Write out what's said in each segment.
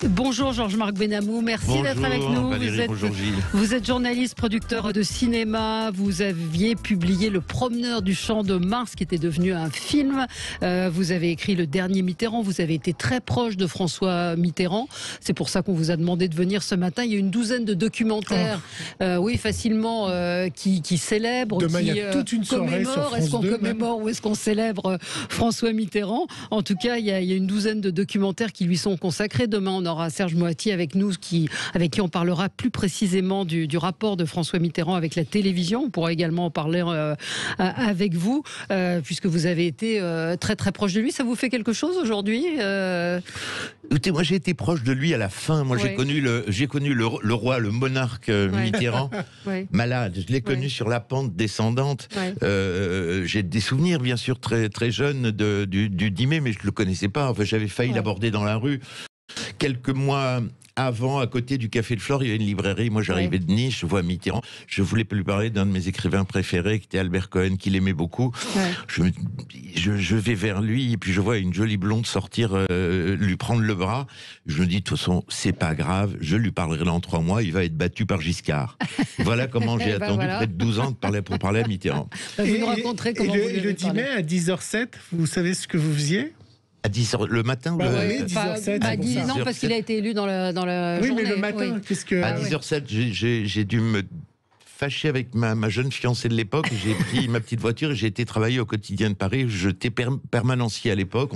Bonjour Georges-Marc Benamou, merci d'être avec nous. Valérie, bonjour Gilles. Vous êtes journaliste, producteur de cinéma. Vous aviez publié Le Promeneur du Champ de Mars, qui était devenu un film. Vous avez écrit Le Dernier Mitterrand. Vous avez été très proche de François Mitterrand. C'est pour ça qu'on vous a demandé de venir ce matin. Il y a une douzaine de documentaires, oui, facilement, qui célèbrent, demain, qui il y a toute une soirée sur France 2. Est-ce qu'on commémore ou est-ce qu'on célèbre François Mitterrand? En tout cas, il y a une douzaine de documentaires qui lui sont consacrés. Demain, on aura Serge Moati avec nous, avec qui on parlera plus précisément du rapport de François Mitterrand avec la télévision. On pourra également en parler avec vous, puisque vous avez été très très proche de lui. Ça vous fait quelque chose aujourd'hui Écoutez, moi j'ai été proche de lui à la fin. Moi j'ai connu le roi, le monarque Mitterrand, malade. Je l'ai connu sur la pente descendante. J'ai des souvenirs bien sûr très très jeunes du 10 mai, mais je le connaissais pas. Enfin, j'avais failli l'aborder dans la rue. Quelques mois avant, à côté du Café de Flore, il y a une librairie. Moi, j'arrivais de Nice, je vois Mitterrand. Je voulais lui parler d'un de mes écrivains préférés, qui était Albert Cohen, qu'il aimait beaucoup. Je vais vers lui, et puis je vois une jolie blonde sortir, lui prendre le bras. Je me dis, de toute façon, c'est pas grave, je lui parlerai dans 3 mois, il va être battu par Giscard. Voilà comment j'ai attendu près de 12 ans pour parler à Mitterrand. Vous nous raconterez comment et le 10 mai, à 10h07, vous savez ce que vous faisiez ? À 10h le matin oui, 10h07. Non, parce qu'il a été élu dans la oui, journée. Mais le matin, qu'est-ce que... À 10h07, j'ai dû me fâcher avec ma jeune fiancée de l'époque. J'ai pris ma petite voiture et j'ai été travailler au quotidien de Paris. J'étais permanencier à l'époque.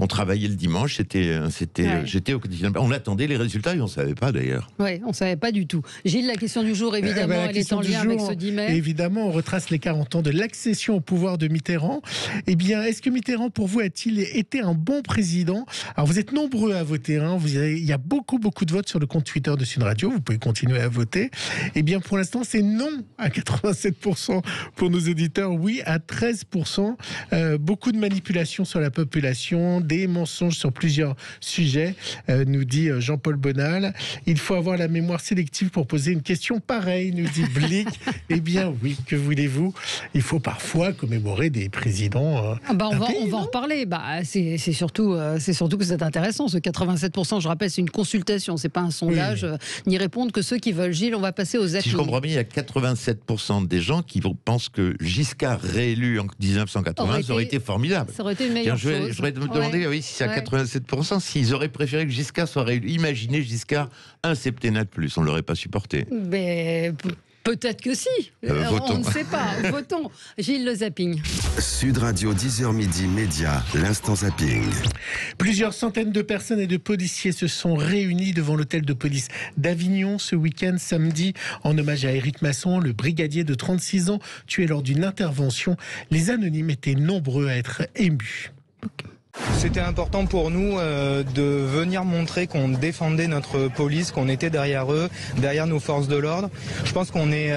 On travaillait le dimanche. J'étais au quotidien de Paris. On attendait les résultats et on ne savait pas d'ailleurs. Oui, on ne savait pas du tout. Gilles, la question du jour, évidemment, elle est en lien avec ce 10 mai. Évidemment, on retrace les 40 ans de l'accession au pouvoir de Mitterrand. Eh bien, est-ce que Mitterrand, pour vous, a-t-il été un bon président? Alors, vous êtes nombreux à voter. Il y a beaucoup de votes sur le compte Twitter de Sud Radio. Vous pouvez continuer à voter. Eh bien, pour l'instant, c'est non à 87% pour nos auditeurs, oui à 13%. Beaucoup de manipulations sur la population, des mensonges sur plusieurs sujets, nous dit Jean-Paul Bonal. Il faut avoir la mémoire sélective pour poser une question pareille, nous dit Blick. Eh bien oui, que voulez-vous? Il faut parfois commémorer des présidents. On va en reparler. C'est surtout que c'est intéressant, ce 87%. Je rappelle, c'est une consultation, c'est pas un sondage. N'y répondent que ceux qui veulent. Gilles, on va passer aux Si je comprends bien, il y a 87% des gens qui pensent que Giscard réélu en 1980, ça aurait été formidable. Ça aurait été une meilleure chose. Je voudrais me demander, si c'est à 87%, s'ils auraient préféré que Giscard soit réélu. Imaginez Giscard un septennat de plus, on ne l'aurait pas supporté. Mais peut-être que si. On ne sait pas. Votons. Gilles, le zapping. Sud Radio, 10h midi, Média, l'instant zapping. Plusieurs centaines de personnes et de policiers se sont réunis devant l'hôtel de police d'Avignon ce week-end, samedi, en hommage à Éric Masson, le brigadier de 36 ans, tué lors d'une intervention. Les anonymes étaient nombreux à être émus. C'était important pour nous de venir montrer qu'on défendait notre police, qu'on était derrière eux, derrière nos forces de l'ordre. Je pense qu'on est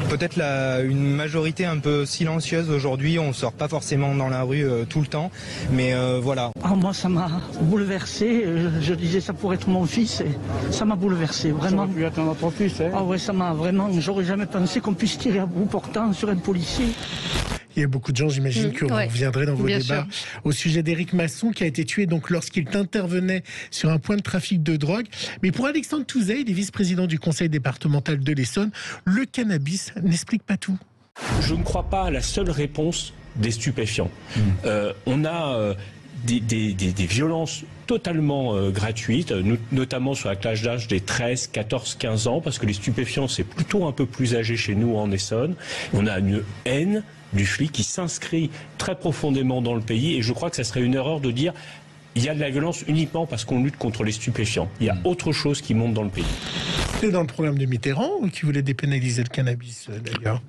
peut-être une majorité un peu silencieuse aujourd'hui. On ne sort pas forcément dans la rue tout le temps, mais voilà. Moi, ça m'a bouleversé. Je disais ça pourrait être mon fils et ça m'a bouleversé, vraiment. Ça aurait pu être notre fils, hein. Ah ouais, ça m'a vraiment... J'aurais jamais pensé qu'on puisse tirer à bout portant sur un policier. Il y a beaucoup de gens, j'imagine, que vous reviendrez dans vos débats au sujet d'Éric Masson, qui a été tué donc lorsqu'il intervenait sur un point de trafic de drogue. Mais pour Alexandre Touzet, il est vice-président du conseil départemental de l'Essonne. Le cannabis n'explique pas tout. Je ne crois pas à la seule réponse des stupéfiants. On a des violences totalement gratuites, notamment sur la classe d'âge des 13, 14, 15 ans, parce que les stupéfiants, c'est plutôt un peu plus âgé chez nous en Essonne. On a une haine du flic qui s'inscrit très profondément dans le pays, et je crois que ça serait une erreur de dire il y a de la violence uniquement parce qu'on lutte contre les stupéfiants. Il y a autre chose qui monte dans le pays. C'est dans le programme de Mitterrand qui voulait dépénaliser le cannabis, d'ailleurs.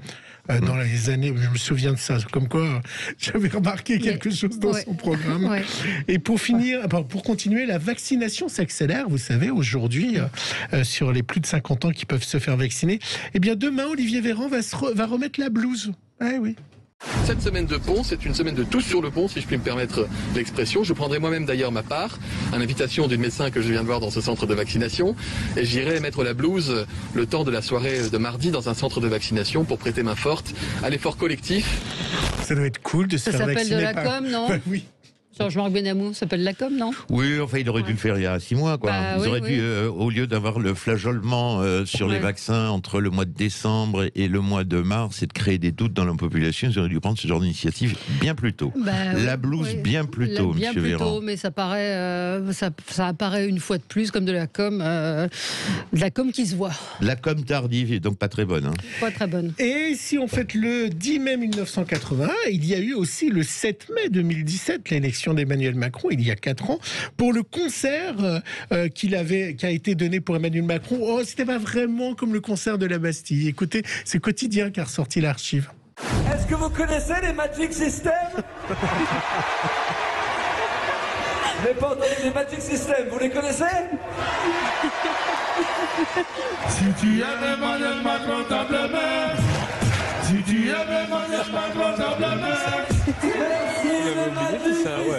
Dans les années, je me souviens de ça, comme quoi j'avais remarqué quelque chose dans son programme. Et pour continuer, la vaccination s'accélère. Vous savez, aujourd'hui, sur les plus de 50 ans qui peuvent se faire vacciner, eh bien demain, Olivier Véran va remettre la blouse. Oui. Cette semaine de pont, c'est une semaine de tous sur le pont, si je puis me permettre l'expression. Je prendrai moi-même d'ailleurs ma part, à l'invitation d'une médecin que je viens de voir dans ce centre de vaccination, et j'irai mettre la blouse le temps de la soirée de mardi dans un centre de vaccination pour prêter main forte à l'effort collectif. Ça doit être cool de se faire vacciner. Ça s'appelle de la com', non ? Oui. Jean-Marc Benamou s'appelle la com, non? Oui, enfin, il aurait dû le faire il y a 6 mois, quoi. Ils auraient dû, au lieu d'avoir le flageolement sur les vaccins entre le mois de décembre et le mois de mars et de créer des doutes dans la population, ils auraient dû prendre ce genre d'initiative bien plus tôt. La blouse bien plus tôt, bien monsieur plus Véran. tôt, mais ça paraît, ça apparaît une fois de plus comme de la com qui se voit. La com tardive, donc pas très bonne. Hein. Pas très bonne. Et si on fête le 10 mai 1981, il y a eu aussi le 7 mai 2017, l'élection d'Emmanuel Macron, il y a 4 ans, pour le concert qui a été donné pour Emmanuel Macron. Oh, c'était pas vraiment comme le concert de la Bastille. Écoutez, c'est Quotidien qui a ressorti l'archive. Est-ce que vous connaissez les Magic System? Je n'ai pas entendu les Magic System, vous les connaissez? Si tu avais Emmanuel Macron, ta belle-mère. Si tu avais Emmanuel Macron, ta belle-mère.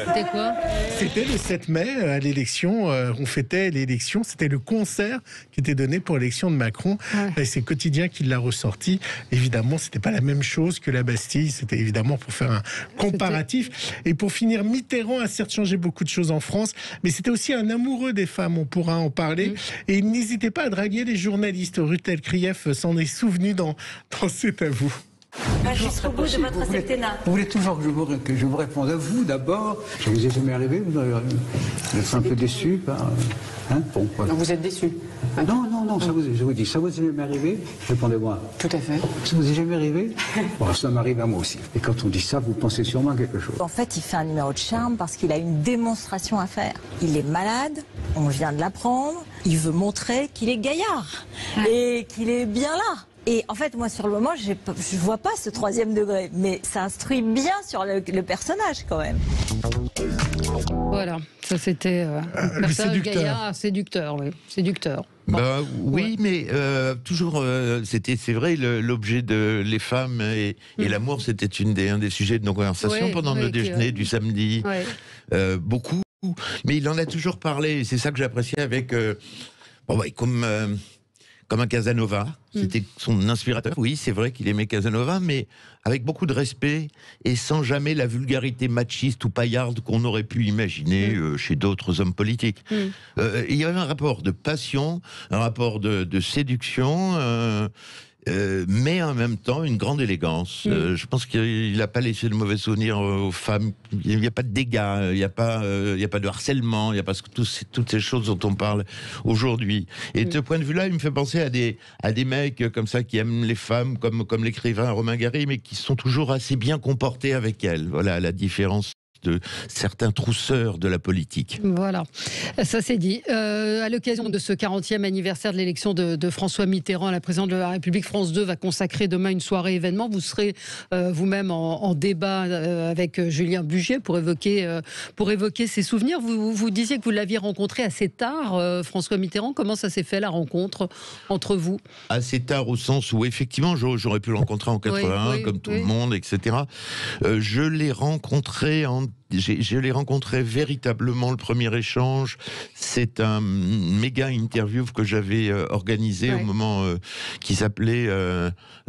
C'était quoi? C'était le 7 mai à l'élection, on fêtait l'élection, c'était le concert qui était donné pour l'élection de Macron. Et c'est Quotidien qui l'a ressorti. Évidemment, c'était pas la même chose que la Bastille, c'était évidemment pour faire un comparatif. Et pour finir, Mitterrand a certes changé beaucoup de choses en France, mais c'était aussi un amoureux des femmes, on pourra en parler. Et il n'hésitait pas à draguer les journalistes. Rutel Krief s'en est souvenu dans C'est à vous. Jusqu'au bout de votre septennat. Vous voulez toujours que je vous réponde à vous d'abord? Ça vous est jamais arrivé? Vous êtes un peu déçu par... Bon, voilà. Donc vous êtes déçu? Non, je vous dis, ça vous est jamais arrivé? Répondez-moi. Tout à fait. Ça vous est jamais arrivé? Bon, ça m'arrive à moi aussi. Et quand on dit ça, vous pensez sûrement à quelque chose. En fait, il fait un numéro de charme parce qu'il a une démonstration à faire. Il est malade, on vient de l'apprendre, il veut montrer qu'il est gaillard et qu'il est bien là. Et en fait, moi, sur le moment, je vois pas ce 3e degré, mais ça instruit bien sur le personnage, quand même. Voilà, ça c'était un personnage gaillard séducteur, oui, séducteur. Bon. Oui, mais toujours, c'est vrai, l'objet de les femmes et l'amour, c'était un des sujets de nos conversations pendant le déjeuner du samedi. Beaucoup, mais il en a toujours parlé, et c'est ça que j'appréciais avec, comme un Casanova, c'était son inspirateur. Oui, c'est vrai qu'il aimait Casanova, mais avec beaucoup de respect et sans jamais la vulgarité machiste ou paillarde qu'on aurait pu imaginer chez d'autres hommes politiques. Il y avait un rapport de passion, un rapport de séduction, mais en même temps une grande élégance. Je pense qu'il n'a pas laissé de mauvais souvenirs aux femmes. Il n'y a pas de dégâts, il n'y a pas de harcèlement, il n'y a pas toutes ces choses dont on parle aujourd'hui. Et de ce point de vue-là, il me fait penser à des mecs comme ça qui aiment les femmes, comme l'écrivain Romain Gary, mais qui sont toujours assez bien comportés avec elles. Voilà la différence de certains trousseurs de la politique. Voilà, ça c'est dit. À l'occasion de ce 40e anniversaire de l'élection de François Mitterrand à la présidence de la République, France 2 va consacrer demain une soirée événement. Vous serez vous-même en débat avec Julien Bugier pour évoquer ses souvenirs. Vous disiez que vous l'aviez rencontré assez tard, François Mitterrand. Comment ça s'est fait, la rencontre entre vous? Assez tard au sens où effectivement j'aurais pu le rencontrer en 81 comme tout le monde, etc. Je l'ai rencontré je l'ai rencontré véritablement, le premier échange, c'est un méga interview que j'avais organisé au moment qui s'appelait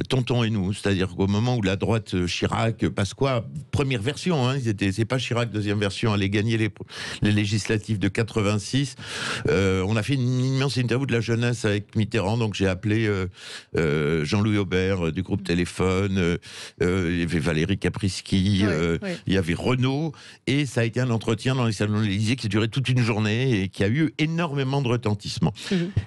Tonton et nous, c'est-à-dire qu'au moment où la droite Chirac, Pasqua, première version, c'est pas Chirac, deuxième version, allait gagner les législatives de 86, on a fait une immense interview de la jeunesse avec Mitterrand, donc j'ai appelé Jean-Louis Aubert du groupe Téléphone, il y avait Valérie Caprisky, il y avait Renaud, et ça a été un entretien dans les salons de l'Élysée qui a duré toute une journée et qui a eu énormément de retentissement.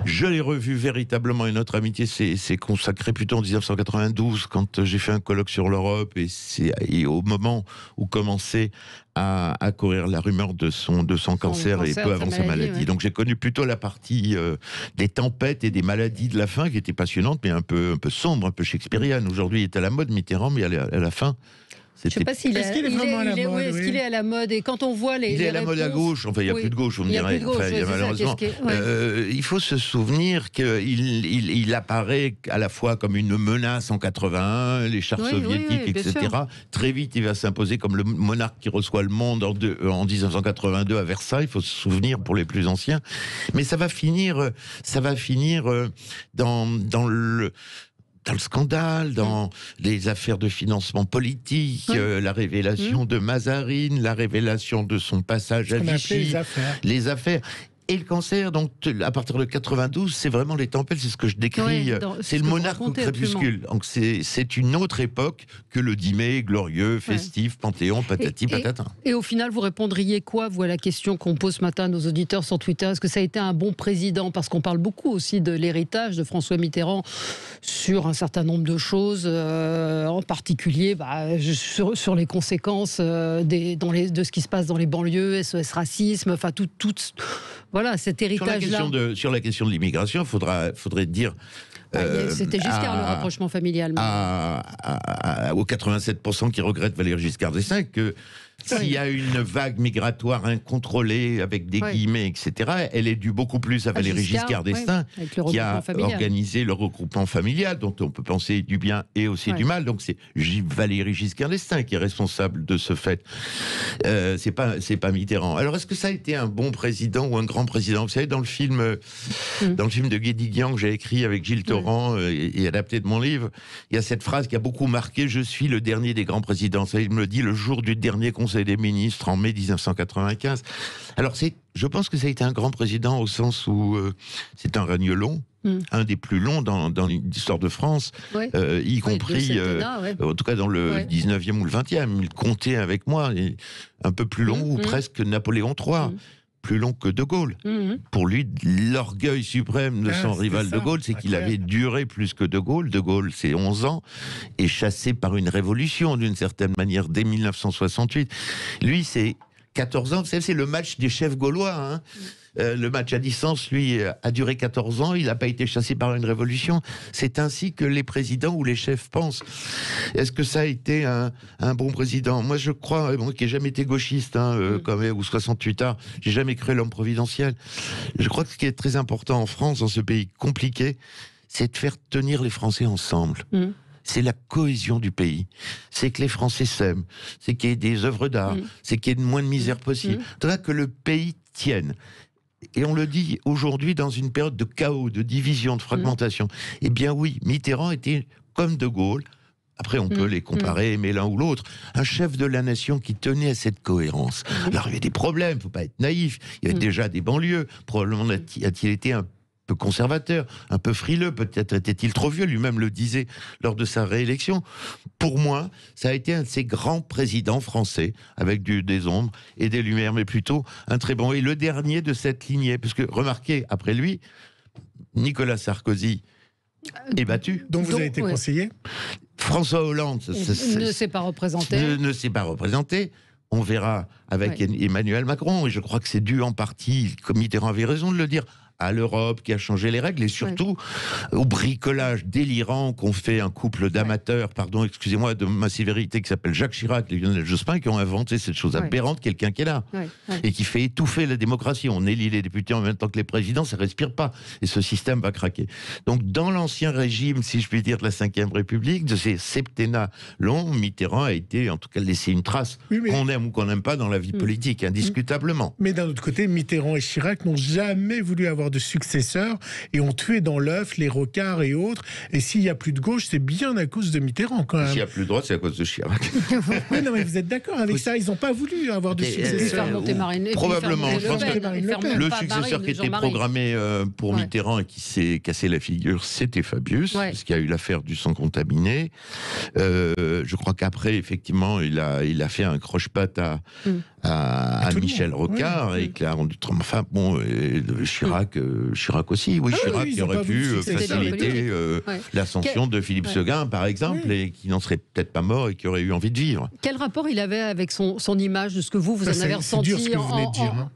Je l'ai revu véritablement, et notre amitié s'est consacrée plutôt en 1992 quand j'ai fait un colloque sur l'Europe, et au moment où commençait à courir la rumeur de son cancer et peu avant sa maladie. Donc j'ai connu plutôt la partie des tempêtes et des maladies de la fin qui était passionnante, mais un peu sombre, un peu shakespearienne. Aujourd'hui, il est à la mode Mitterrand, mais à la fin... Je ne sais pas s'il est vraiment à la mode. Est-ce qu'il est à la mode? Et quand on voit les. Il est à la mode à gauche. Enfin, il n'y a plus de gauche, vous me direz. Malheureusement. Il faut se souvenir qu'il apparaît à la fois comme une menace en 81, les chars soviétiques, etc. Très vite, il va s'imposer comme le monarque qui reçoit le monde en 1982 à Versailles. Il faut se souvenir pour les plus anciens. Mais ça va finir dans dans le scandale, dans les affaires de financement politique, la révélation de Mazarine, la révélation de son passage à Vichy, les affaires. Et le cancer, donc à partir de 92, c'est vraiment les tempêtes, c'est ce que je décris, c'est le monarque au crépuscule. Donc c'est une autre époque que le 10 mai, glorieux, festif, Panthéon, patati patata. Et au final, vous répondriez quoi, vous, à la question qu'on pose ce matin à nos auditeurs sur Twitter? Est-ce que ça a été un bon président? Parce qu'on parle beaucoup aussi de l'héritage de François Mitterrand sur un certain nombre de choses, en particulier sur les conséquences de ce qui se passe dans les banlieues, SOS Racisme, enfin tout voilà, cet héritage-là. Sur la question de l'immigration, faudrait dire... C'était Giscard, le rapprochement familial. Aux 87% qui regrettent Valéry Giscard d'Estaing que s'il y a une vague migratoire incontrôlée, avec des guillemets, etc., elle est due beaucoup plus à ValéryGiscard d'Estaing, qui a organisé le regroupement familial, dont on peut penser du bien et aussi du mal. Donc c'est Valéry Giscard d'Estaing qui est responsable de ce fait. C'est pas Mitterrand. Alors est-ce que ça a été un bon président ou un grand président? Vous savez, dans le film de Guédiguian que j'ai écrit avec Gilles Torrent et adapté de mon livre, il y a cette phrase qui a beaucoup marqué: je suis le dernier des grands présidents. Ça, il me le dit le jour du dernier Conseil des ministres en mai 1995. Alors je pense que ça a été un grand président au sens où c'est un règne long, un des plus longs dans l'histoire de France, y compris, en tout cas dans le 19e ou le 20e. Il comptait avec moi, un peu plus long, ou presque Napoléon III. Plus long que De Gaulle. Pour lui, l'orgueil suprême de son rival De Gaulle, c'est qu'il avait duré plus que De Gaulle. De Gaulle, c'est 11 ans, et chassé par une révolution, d'une certaine manière, dès 1968. Lui, c'est 14 ans. C'est le match des chefs gaulois, hein. Le match à distance, lui, a duré 14 ans. Il n'a pas été chassé par une révolution. C'est ainsi que les présidents ou les chefs pensent. Est-ce que ça a été un bon président? Moi, je crois, moi qui n'ai jamais été gauchiste, ou 68 ans, j'ai jamais cru l'homme providentiel. Je crois que ce qui est très important en France, dans ce pays compliqué, c'est de faire tenir les Français ensemble. C'est la cohésion du pays. C'est que les Français s'aiment. C'est qu'il y ait des œuvres d'art. C'est qu'il y ait moins de misère possible. C'est que le pays tienne. Et on le dit aujourd'hui dans une période de chaos, de division, de fragmentation. Eh bien oui, Mitterrand était comme De Gaulle. Après, on peut les comparer, aimer l'un ou l'autre. Un chef de la nation qui tenait à cette cohérence. Alors, il y avait des problèmes, il ne faut pas être naïf. Il y avait déjà des banlieues. Probablement a-t-il été un peu conservateur, un peu frileux, peut-être était-il trop vieux, lui-même le disait lors de sa réélection. Pour moi, ça a été un de ces grands présidents français, avec des ombres et des lumières, mais plutôt un très bon. Et le dernier de cette lignée, parce que, remarquez, après lui, Nicolas Sarkozy est battu. Donc vous avez été conseiller? François Hollande ne s'est pas représenté. Ne s'est pas représenté. On verra avec Emmanuel Macron, et je crois que c'est dû en partie, comme Mitterrand avait raison de le dire, à l'Europe qui a changé les règles, et surtout au bricolage délirant qu'ont fait un couple d'amateurs, pardon, excusez-moi de ma sévérité, qui s'appelle Jacques Chirac et Lionel Jospin, qui ont inventé cette chose aberrante, quelqu'un qui est là, et qui fait étouffer la démocratie. On élit les députés en même temps que les présidents, ça respire pas, et ce système va craquer. Donc dans l'ancien régime, si je puis dire, de la Ve République, de ces septennats longs, Mitterrand a été, en tout cas, laissé une trace, qu'on aime ou qu'on n'aime pas dans la vie politique, indiscutablement. Mais d'un autre côté, Mitterrand et Chirac n'ont jamais voulu avoir de successeurs et ont tué dans l'œuf les Rocard et autres. Et s'il n'y a plus de gauche, c'est bien à cause de Mitterrand, quand même. S'il n'y a plus de droite, c'est à cause de Chirac. Oui, non, mais vous êtes d'accord avec ça? Ils n'ont pas voulu avoir de successeurs. Probablement. Je pense que le successeur qui était programmé pour Mitterrand et qui s'est cassé la figure, c'était Fabius, parce qu'il y a eu l'affaire du sang contaminé. Je crois qu'après, effectivement, il a fait un croche-patte à Michel Rocard, et qu'il a rendu... Enfin, bon, Chirac aussi, Chirac qui aurait pu faciliter l'ascension de Philippe Seguin, par exemple, et qui n'en serait peut-être pas mort et qui aurait eu envie de vivre. Quel rapport il avait avec son image, de ce que vous en avez ressenti? C'est dur ce que vous venez de dire, hein.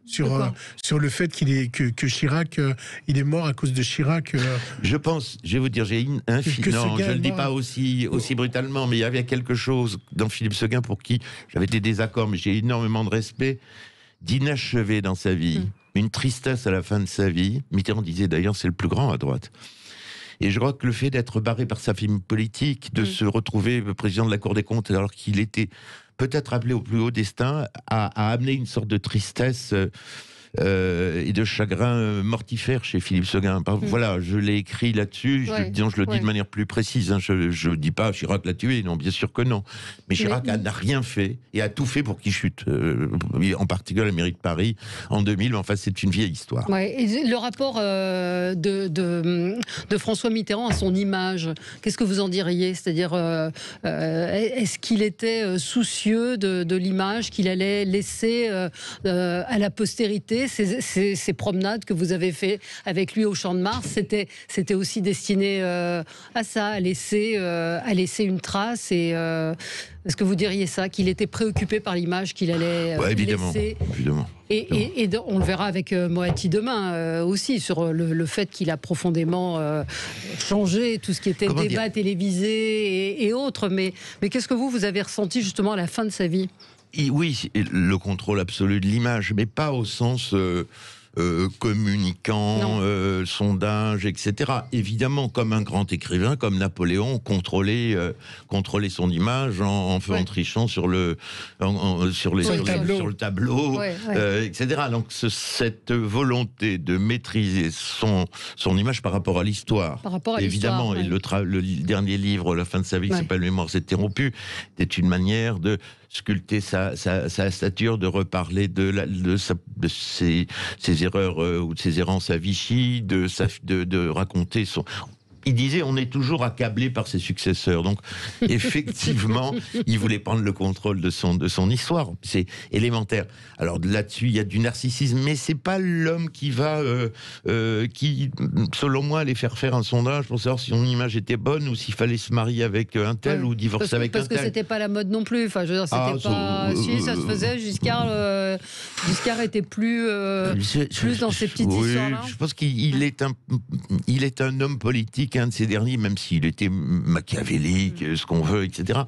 Sur le fait que Chirac, il est mort à cause de Chirac. Je pense, je vais vous dire, j'ai non, je ne le dis pas aussi brutalement, mais il y avait quelque chose dans Philippe Seguin pour qui j'avais des désaccords, mais j'ai énormément de respect, d'inachevé dans sa vie. Une tristesse à la fin de sa vie. Mitterrand disait d'ailleurs, c'est le plus grand à droite. Et je crois que le fait d'être barré par sa famille politique, de se retrouver président de la Cour des comptes alors qu'il était peut-être appelé au plus haut destin, a amené une sorte de tristesse et de chagrin mortifère chez Philippe Séguin. Voilà, je l'ai écrit là-dessus, je le dis de manière plus précise. Hein, je ne dis pas Chirac l'a tué, non, bien sûr que non. Mais Chirac n'a rien fait et a tout fait pour qu'il chute. En particulier à la mairie de Paris en 2000, mais enfin c'est une vieille histoire. Ouais, et le rapport de François Mitterrand à son image, qu'est-ce que vous en diriez? C'est-à-dire, est-ce qu'il était soucieux de l'image qu'il allait laisser à la postérité? Ces promenades que vous avez fait avec lui au Champ de Mars, c'était aussi destiné à ça, à laisser une trace. Et est-ce que vous diriez ça, qu'il était préoccupé par l'image qu'il allait laisser? Évidemment. Et on le verra avec Moatti demain aussi, sur le fait qu'il a profondément changé tout ce qui était débat télévisé et autres. Mais qu'est-ce que vous avez ressenti justement à la fin de sa vie? Oui, le contrôle absolu de l'image, mais pas au sens... communicant, sondage, etc. Évidemment, comme un grand écrivain, comme Napoléon, contrôler son image en trichant sur le tableau, etc. Donc cette volonté de maîtriser son image par rapport à l'histoire, évidemment. Et le dernier livre, la fin de sa vie, qui s'appelle Mémoires interrompues, était une manière de sculpter sa stature, de reparler de ses erreurs ou de ses errances à Vichy, de raconter son... Il disait, on est toujours accablé par ses successeurs. Donc, effectivement, il voulait prendre le contrôle de son histoire. C'est élémentaire. Alors là-dessus, il y a du narcissisme, mais c'est pas l'homme qui va, qui, selon moi, allait faire un sondage pour savoir si son image était bonne ou s'il fallait se marier avec un tel ou divorcer avec un tel. Parce que c'était pas la mode non plus. Enfin, je veux dire, c'était pas. Si, ça se faisait. Giscard était plus dans ces petites histoires-là. Je pense qu'il est un homme politique. Un de ces derniers, même s'il était machiavélique, ce qu'on veut, etc.,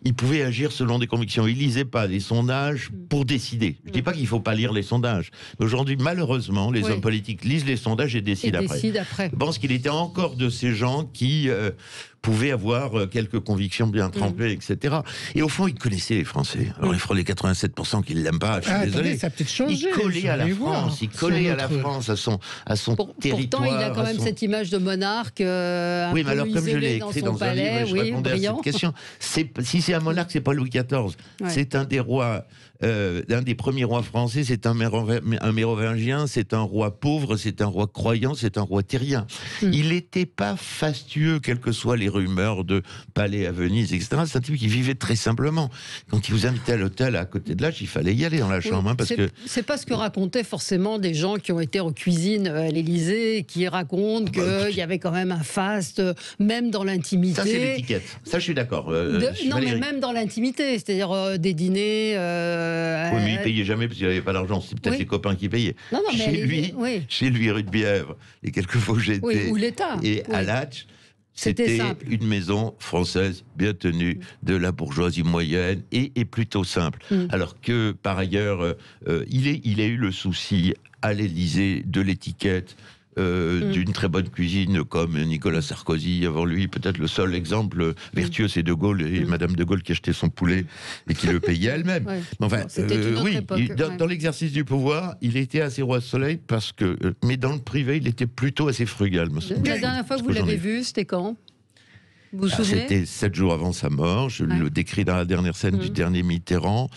il pouvait agir selon des convictions. Il lisait pas les sondages pour décider. Je dis pas qu'il faut pas lire les sondages. Mais aujourd'hui, malheureusement, les hommes politiques lisent les sondages et décident après. Je pense qu'il était encore de ces gens qui pouvaient avoir quelques convictions bien trempées, etc. Et au fond, il connaissait les Français. Alors, les 87% qui ne l'aiment pas, je suis désolé. Ça a peut-être changé. Il collait à la France. Il collait à la France, à son territoire. Pourtant, il a quand même cette image de monarque un mais peu alors, comme je l'ai écrit dans un livre, je répondais à cette question. Si c'est un monarque, c'est pas Louis XIV. C'est un des rois, un des premiers rois français, c'est un mérovingien, c'est un roi pauvre, c'est un roi croyant, c'est un roi terrien. Il n'était pas fastueux, quelles que soient les rumeurs de palais à Venise, etc. C'est un type qui vivait très simplement. Quand il vous invitait à l'hôtel à côté de l'âge, il fallait y aller dans la chambre. Parce que c'est pas ce que racontaient forcément des gens qui ont été en cuisine à l'Élysée, qui racontent qu'il y avait quand même un faste, même dans l'intimité. Ça, c'est l'étiquette. Ça, je suis d'accord. Non, mais même dans l'intimité, c'est-à-dire des dîners... Oui, mais il payait jamais parce qu'il n'avait pas d'argent. C'est peut-être les copains qui payaient. Non, chez lui, rue de Bièvre, les quelques fois où j'étais, ou l'État. Et à Latch, c'était une maison française bien tenue de la bourgeoisie moyenne et plutôt simple. Alors que, par ailleurs, il a eu le souci à l'Élysée de l'étiquette, d'une très bonne cuisine comme Nicolas Sarkozy avant lui. Peut-être le seul exemple vertueux, c'est De Gaulle et Madame De Gaulle qui achetait son poulet et qui le payait elle-même. Enfin, dans l'exercice du pouvoir, il était assez roi soleil mais dans le privé, il était plutôt assez frugal. La dernière fois que vous l'avez vu, c'était quand? Vous vous souvenez? C'était 7 jours avant sa mort. Je le décris dans la dernière scène du dernier Mitterrand.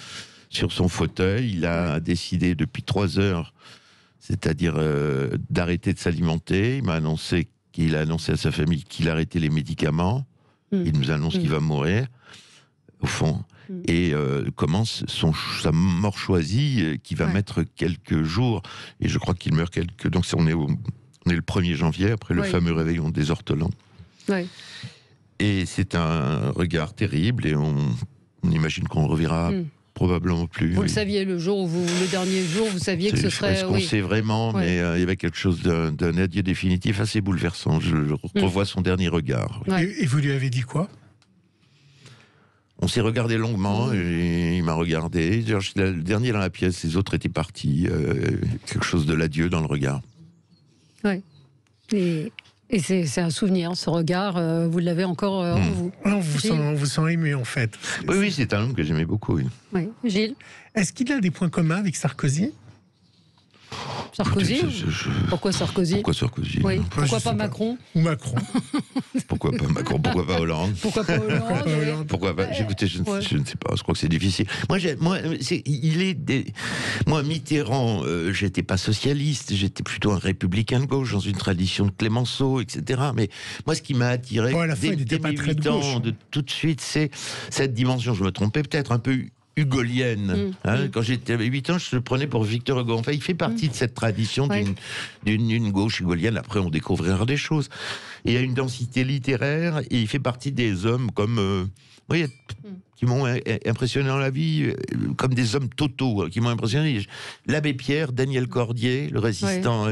Sur son fauteuil, il a décidé depuis 3 heures, c'est-à-dire d'arrêter de s'alimenter. Il a annoncé à sa famille qu'il arrêtait les médicaments. Il nous annonce qu'il va mourir, au fond. Et commence sa mort choisie, qui va mettre quelques jours. Et je crois qu'il meurt Donc on est le 1er janvier, après le fameux réveillon des ortolans. Et c'est un regard terrible, et on imagine qu'on ne reverra probablement plus. Vous le saviez le dernier jour, vous saviez que ce serait... Est-ce qu'on sait vraiment, mais il y avait quelque chose d'un adieu définitif assez bouleversant. Je revois son dernier regard. Et vous lui avez dit quoi? On s'est regardé longuement, et il m'a regardé. Le dernier dans la pièce, les autres étaient partis. Quelque chose de l'adieu dans le regard. Oui. Et c'est un souvenir, ce regard, vous l'avez encore en vous. On vous sent ému, en fait. Oui, c'est un homme que j'aimais beaucoup. Oui. Gilles? Est-ce qu'il a des points communs avec Sarkozy? Sarkozy. Pourquoi Sarkozy? Pourquoi Sarkozy? Oui. Pourquoi pas Macron? Ou Macron. Pourquoi pas Macron? Pourquoi pas Hollande? Pourquoi pas Hollande? Pourquoi pas? Écoutez, je ne sais pas. Je crois que c'est difficile. Moi, Mitterrand, j'étais pas socialiste, j'étais plutôt un républicain de gauche dans une tradition de Clémenceau, etc. Mais moi, ce qui m'a attiré dès mes 8 ans, tout de suite, c'est cette dimension. Je me trompais peut-être un peu hugolienne. Quand j'étais 8 ans, je le prenais pour Victor Hugo. Enfin, il fait partie de cette tradition d'une gauche hugolienne. Après, on découvrira des choses. Et il y a une densité littéraire, et il fait partie des hommes comme... qui m'ont impressionné dans la vie, comme des hommes totaux, qui m'ont impressionné. L'abbé Pierre, Daniel Cordier, le résistant,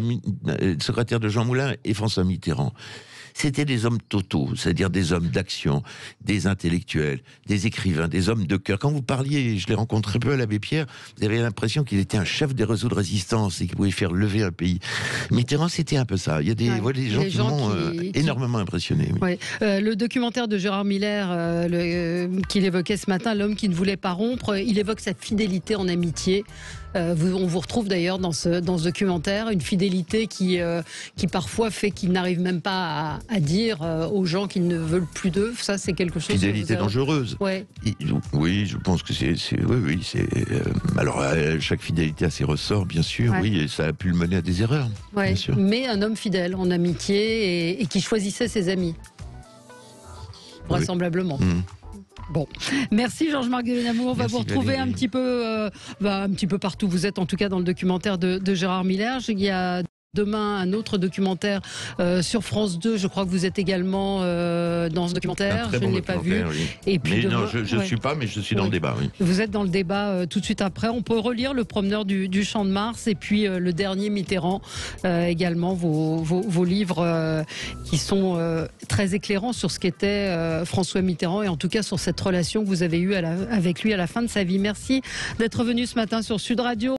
secrétaire de Jean Moulin, et François Mitterrand. C'était des hommes totaux, c'est-à-dire des hommes d'action, des intellectuels, des écrivains, des hommes de cœur. Quand vous parliez, je l'ai rencontré peu à l'abbé Pierre, vous avez l'impression qu'il était un chef des réseaux de résistance et qu'il pouvait faire lever un pays. Mitterrand, c'était un peu ça. Il y a des gens qui m'ont énormément impressionné. Oui. Le documentaire de Gérard Miller, qu'il évoquait ce matin, L'homme qui ne voulait pas rompre, il évoque sa fidélité en amitié. On vous retrouve d'ailleurs dans ce documentaire, une fidélité qui parfois fait qu'il n'arrive même pas à dire aux gens qu'ils ne veulent plus d'eux. Ça, c'est quelque chose... Fidélité dangereuse. Ouais. Oui, je pense que c'est alors, chaque fidélité a ses ressorts, bien sûr, oui, et ça a pu le mener à des erreurs, bien sûr. Mais un homme fidèle en amitié et qui choisissait ses amis. Vraisemblablement. Bon, merci Georges-Marc de Venamour. On va vous retrouver un petit peu partout. Vous êtes en tout cas dans le documentaire de Gérard Miller. Il y a demain un autre documentaire sur France 2. Je crois que vous êtes également dans ce documentaire. Je ne l'ai pas vu. Oui. Et puis non, je ne suis pas, mais je suis dans le débat. Oui. Vous êtes dans le débat tout de suite après. On peut relire Le Promeneur du Champ de Mars et puis Le Dernier Mitterrand. Également vos livres qui sont très éclairants sur ce qu'était François Mitterrand et en tout cas sur cette relation que vous avez eue avec lui à la fin de sa vie. Merci d'être venu ce matin sur Sud Radio.